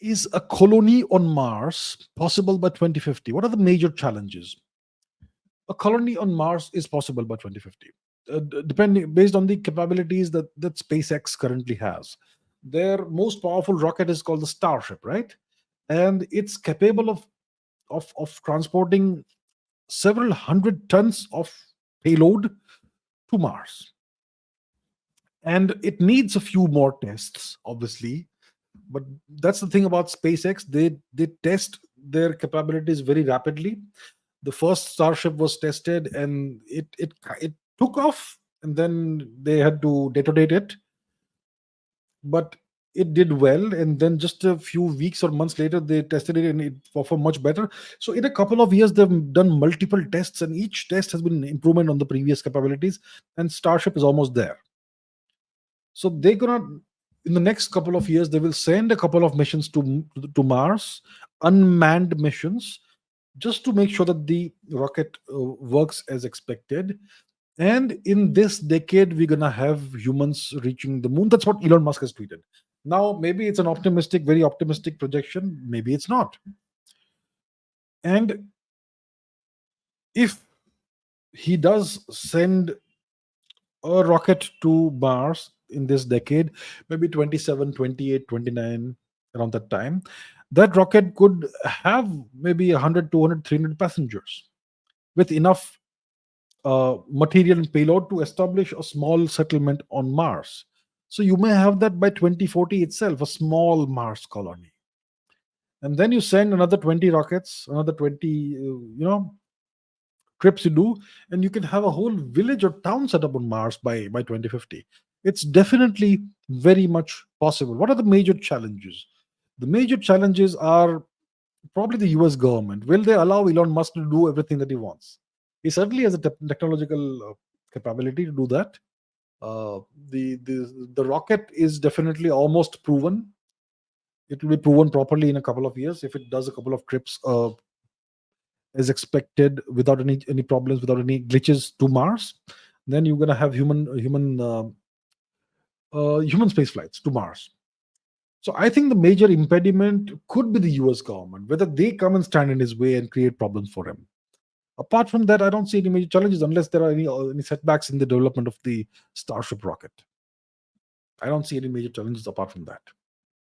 Is a colony on Mars possible by 2050? What are the major challenges? A colony on Mars is possible by 2050, depending based on the capabilities that SpaceX currently has. Their most powerful rocket is called the Starship, right? And it's capable of transporting several hundred tons of payload to Mars. And it needs a few more tests, obviously. But that's the thing about SpaceX. They test their capabilities very rapidly. The first Starship was tested, and it took off, and then they had to detonate it, but it did well. And then just a few weeks or months later, they tested it, and it performed much better. So in a couple of years, they've done multiple tests, and each test has been an improvement on the previous capabilities, and Starship is almost there. So they're gonna, in the next couple of years, they will send a couple of missions to Mars, unmanned missions, just to make sure that the rocket works as expected. And in this decade, we're gonna have humans reaching the moon. That's what Elon Musk has tweeted. Now, maybe it's an optimistic, very optimistic projection. Maybe it's not. And if he does send a rocket to Mars in this decade, maybe 27, 28, 29, around that time, that rocket could have maybe 100, 200, 300 passengers with enough material and payload to establish a small settlement on Mars. So you may have that by 2040 itself, a small Mars colony. And then you send another 20 rockets, another 20, trips you do, and you can have a whole village or town set up on Mars by 2050. It's definitely very much possible. What are the major challenges? The major challenges are probably the US government. Will they allow Elon Musk to do everything that he wants? He certainly has a technological capability to do that. The rocket is definitely almost proven. It will be proven properly in a couple of years if it does a couple of trips as expected, without any problems, without any glitches to Mars. Then you're gonna have human space flights to Mars. So I think the major impediment could be the US government, whether they come and stand in his way and create problems for him. Apart from that, I don't see any major challenges unless there are any setbacks in the development of the Starship rocket. I don't see any major challenges apart from that.